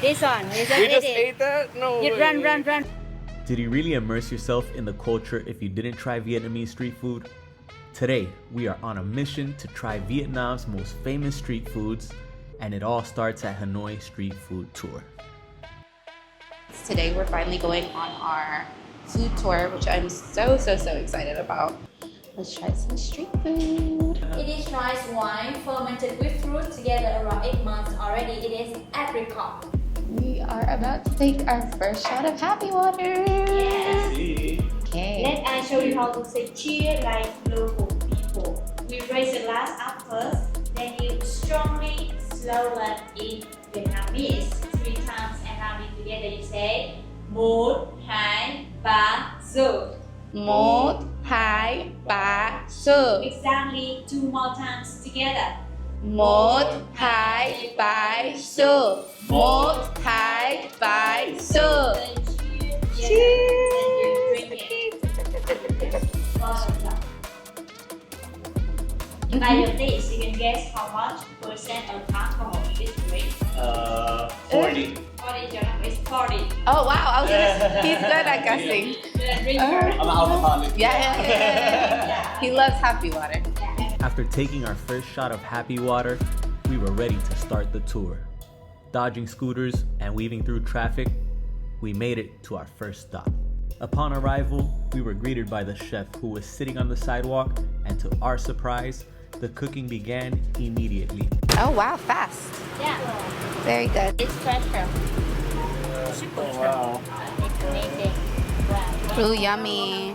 This one. We just ate that? No way. Run. Did you really immerse yourself in the culture if you didn't try Vietnamese street food? Today, we are on a mission to try Vietnam's most famous street foods, and it all starts at Hanoi Street Food Tour. Today we're finally going on our food tour, which I'm so excited about. Let's try some street food. It is rice wine fermented with fruit together around 8 months already. It is apricot. We are about to take our first shot of happy water. Yes. Okay. Let I show you how to say cheer like local people. We raise the glass up first, then you strongly slow it in Vietnamese 3 times, and now we together you say 1, 2, 3, 4. 1, 2, 3, 4. Exactly 2 more times together. 1, 2, 3, 4. 1, 2, 3, 4. By your taste, you can guess how much percent of alcohol in this drink. 40. 40, your number is 40. Oh wow, he's good at guessing. I'm an alcoholic. Yeah. He loves happy water. After taking our first shot of happy water, we were ready to start the tour. Dodging scooters and weaving through traffic, we made it to our first stop. Upon arrival, we were greeted by the chef who was sitting on the sidewalk, and to our surprise, the cooking began immediately. Oh wow, fast. Yeah. Very good. It's treasure. Oh, wow. It's amazing. Wow. Ooh, yummy.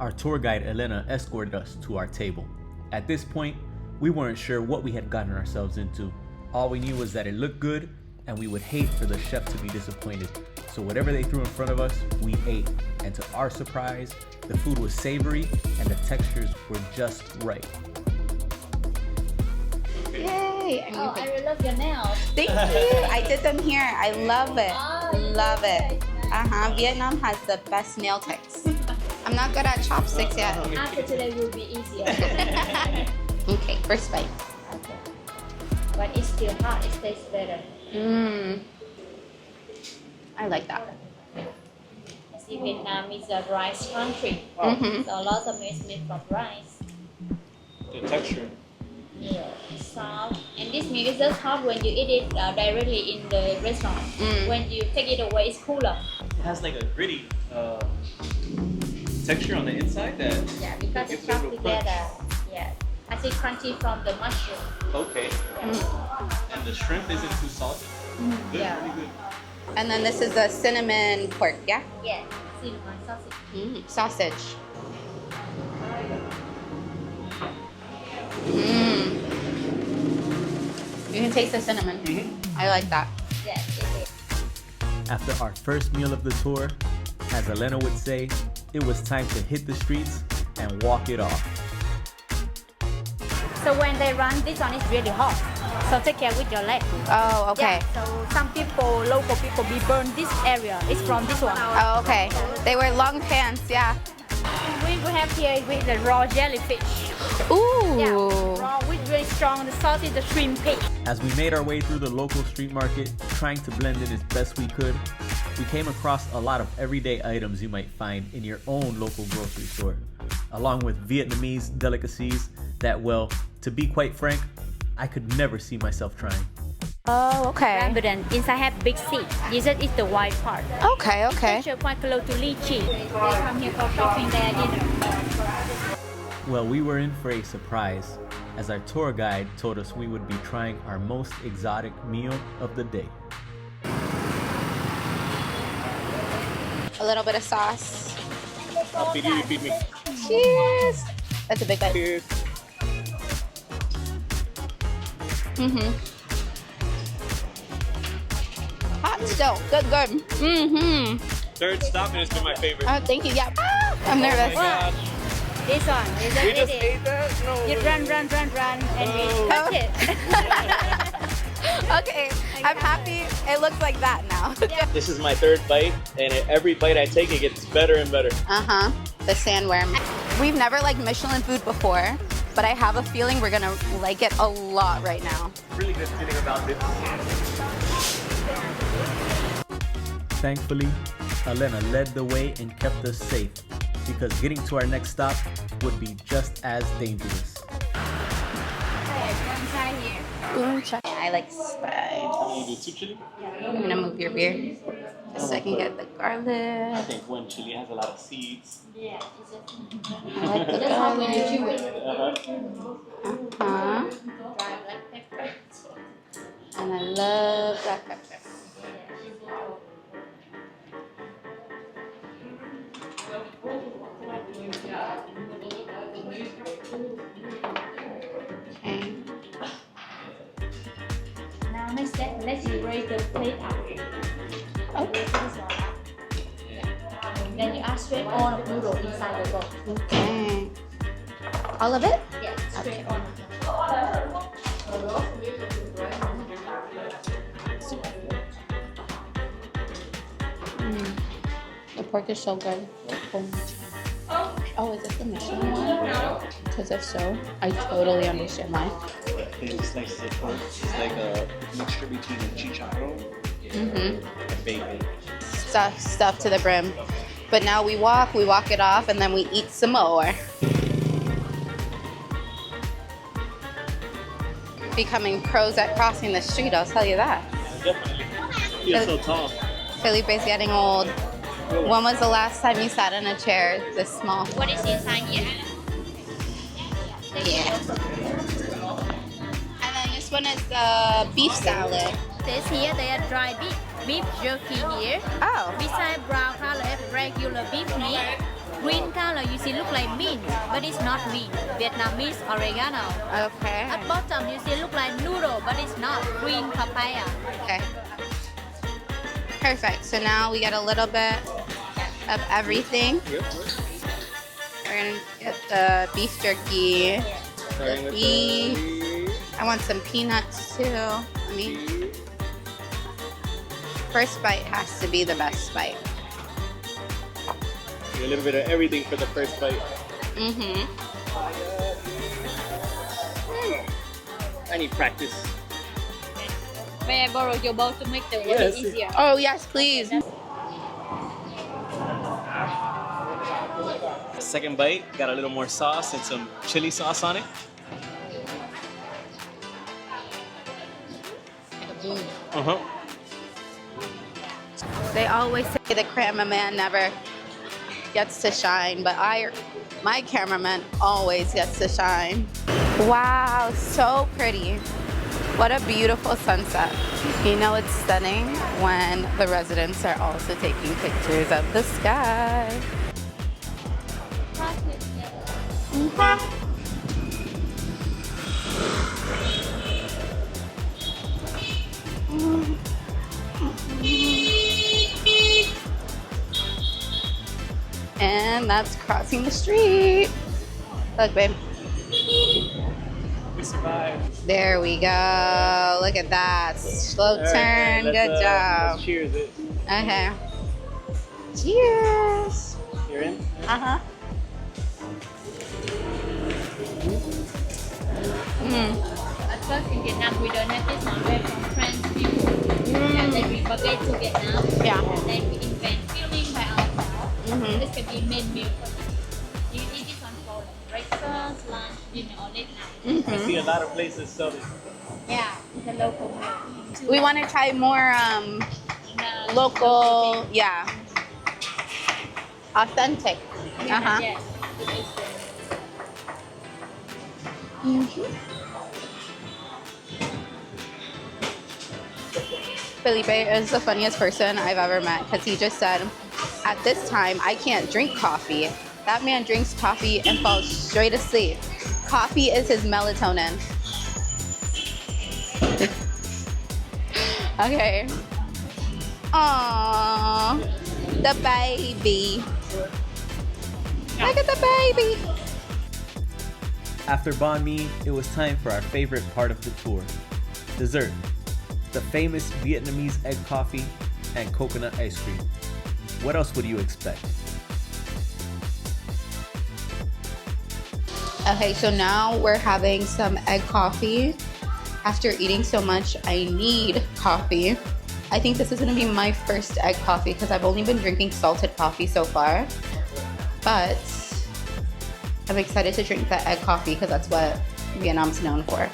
Our tour guide Elena escorted us to our table. At this point, we weren't sure what we had gotten ourselves into. All we knew was that it looked good, and we would hate for the chef to be disappointed. So whatever they threw in front of us, we ate. And to our surprise, the food was savory and the textures were just right. Yay! Oh, I really love your nails. Thank you. I did them here. I love it. Love it. Vietnam has the best nail techs. I'm not good at chopsticks yet. After today will be easier. Okay, first bite. Okay. But it's still hot, it tastes better. I like that. See, Vietnam is a rice country. So lots of meat is made from rice. The texture. Yeah, soft. And this meat is just hot when you eat it directly in the restaurant. When you take it away, it's cooler. It has like a gritty texture on the inside that. Yeah, because gives it's it a chopped little together. crunch. Yeah. I see crunchy from the mushroom. Okay. And the shrimp isn't too salty. Good, Yeah. really good. And then this is the cinnamon pork, yeah? Yeah, cinnamon sausage. Sausage. You can taste the cinnamon. I like that. Yes, it is. After our first meal of the tour, as Elena would say, it was time to hit the streets and walk it off. So when they run, this one is really hot. So take care with your leg. Oh, okay. Yeah, so some people, local people, we burn this area. It's from this one. Oh, okay. They wear long pants, yeah. We have here with the raw jellyfish. Ooh. Yeah, raw with very strong. The sauce is the shrimp paste. As we made our way through the local street market, trying to blend in as best we could, we came across a lot of everyday items you might find in your own local grocery store, along with Vietnamese delicacies that, well, to be quite frank, I could never see myself trying. Oh, okay. But then inside have big seed. This is the white part. Okay. Texture quite close to lychee. They come here for shopping their dinner. Well, we were in for a surprise, as our tour guide told us we would be trying our most exotic meal of the day. A little bit of sauce. Feed you, feed me. Cheers. That's a big bite. Cheers. Hot still. Good. Third stop and it's been my favorite. Oh, thank you. Yeah. I'm nervous. Oh my gosh. This one. We just ate that? No. You run, and we Oh. touch it. Okay. I'm happy it looks like that now. This is my third bite, and every bite I take, it gets better and better. The sandworm. We've never liked Michelin food before, but I have a feeling we're gonna like it a lot right now. Really good feeling about it. Thankfully, Elena led the way and kept us safe, because getting to our next stop would be just as dangerous. Bún Chả. I like spice. You do 2 chili? I'm gonna move your beer just so I can get the I garlic. think 1 chili has a lot of seeds. Yeah, I like the garlic. dry black pepper. And I love black pepper. Okay. Now next step, let's break the plate up. Okay. Then you add straight on of noodle inside the bowl. Okay. All of it? Yeah, straight on. The pork is so good. Oh, is this the Michelin one? Because if so, I totally understand why. It's nice to pork. It's like a mixture between a chicharron and bacon. Stuff to the brim. But now we walk it off, and then we eat some more. Becoming pros at crossing the street, I'll tell you that. Definitely. You're so tall. Felipe's getting old. When was the last time you sat in a chair this small? What is inside here? Yeah. And then this one is the beef salad. This here they are dry beef jerky here. Oh. Beside brown color have regular beef meat. Green color you see look like mint, but it's not mint. Vietnamese oregano. Okay. At bottom you see look like noodle, but it's not. Green papaya. Okay. Perfect. So now we get a little bit of everything. Yep. We're gonna get the beef jerky. Starting with Beef. I want some peanuts too. I mean, first bite has to be the best bite. a little bit of everything for the first bite. I need practice. May I borrow your bowl to make the work Yes. easier? Oh yes, please. Second bite, got a little more sauce and some chili sauce on it. They always say the cameraman never gets to shine, but my cameraman always gets to shine. Wow, so pretty. What a beautiful sunset. You know it's stunning when the residents are also taking pictures of the sky. And that's crossing the street. Look, babe. We survived. There we go. Look at that. Slow turn. Good job. Let's cheers it. Okay. Cheers. You're in? Uh-huh. At first in Vietnam we don't have this one. We're from French people. And then we forget to Vietnam. Yeah. And then we invent filling by ourselves. This can be main meal for you. You eat this one for breakfast, lunch, dinner, or late night. I see a lot of places sell this. Yeah, the local meal. We want to try more local, yeah. Authentic. Uh-huh. Yes. Felipe is the funniest person I've ever met because he just said, at this time, I can't drink coffee. That man drinks coffee and falls straight asleep. Coffee is his melatonin. Okay. Aww, the baby. Look at the baby. After Banh Mi, it was time for our favorite part of the tour, dessert. the famous Vietnamese egg coffee, and coconut ice cream. What else would you expect? Okay, so now we're having some egg coffee. After eating so much, I need coffee. I think this is gonna be my first egg coffee because I've only been drinking salted coffee so far. But I'm excited to drink that egg coffee because that's what Vietnam's known for.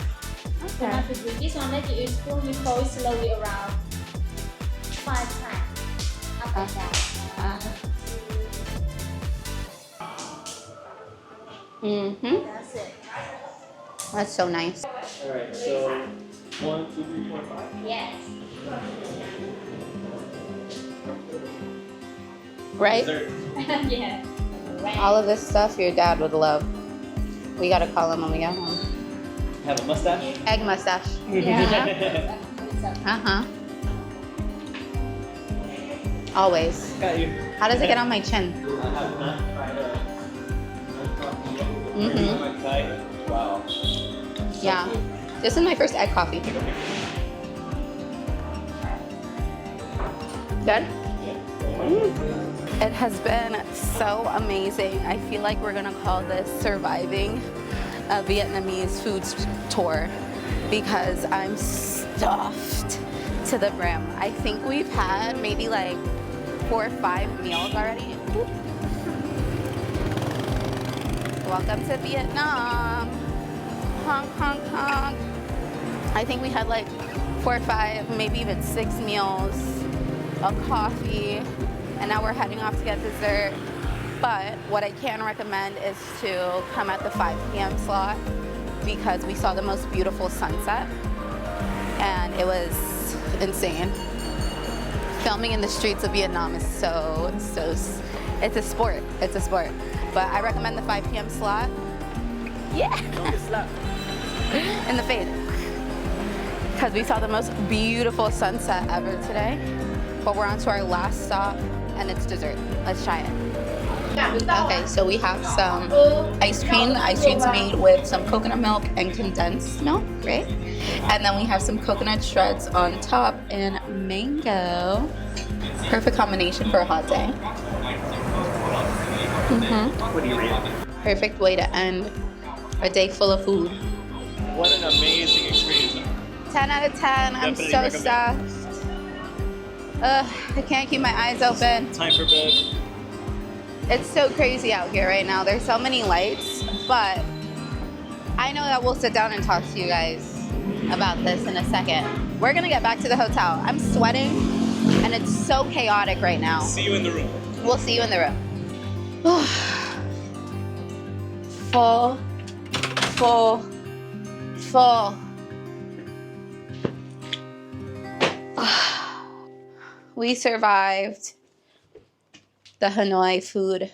So now to do this one, let you spoon, you fold slowly around 5 times. Up and down. That's it. That's so nice. Alright, so 1, 2, 3, 4, 5. Yes. Right? Dessert. Yeah. All of this stuff your dad would love. We gotta call him when we get home. Have a mustache? Egg mustache. Yeah. Uh-huh. Always. Got you. How does it get on my chin? I have not tried Mm-hmm. Wow. Yeah. This is my first egg coffee. Good? It has been so amazing. I feel like we're gonna call this surviving a Vietnamese food tour because I'm stuffed to the brim. I think we've had maybe like 4 or 5 meals already. Welcome to Vietnam. Honk, honk, honk. I think we had like 4 or 5, maybe even 6 meals, a coffee, and now we're heading off to get dessert. But what I can recommend is to come at the 5 p.m. slot because we saw the most beautiful sunset and it was insane. Filming in the streets of Vietnam is it's a sport. It's a sport. But I recommend the 5 p.m. slot. Yeah. In the fade. Because we saw the most beautiful sunset ever today. But we're on to our last stop and it's dessert. Let's try it. Okay, so we have some ice cream. The ice cream's made with some coconut milk and condensed milk, right? And then we have some coconut shreds on top and mango. Perfect combination for a hot day. What do you rate? Perfect way to end a day full of food. What an amazing experience. 10 out of 10. I'm Definitely so recommend. stuffed. I can't keep my eyes open. Time for bed. It's so crazy out here right now. There's so many lights, but I know that we'll sit down and talk to you guys about this in a second. We're gonna get back to the hotel. I'm sweating and it's so chaotic right now. See you in the room. We'll see you in the room. Full. We survived the Hanoi food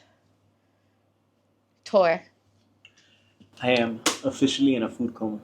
tour. I am officially in a food coma.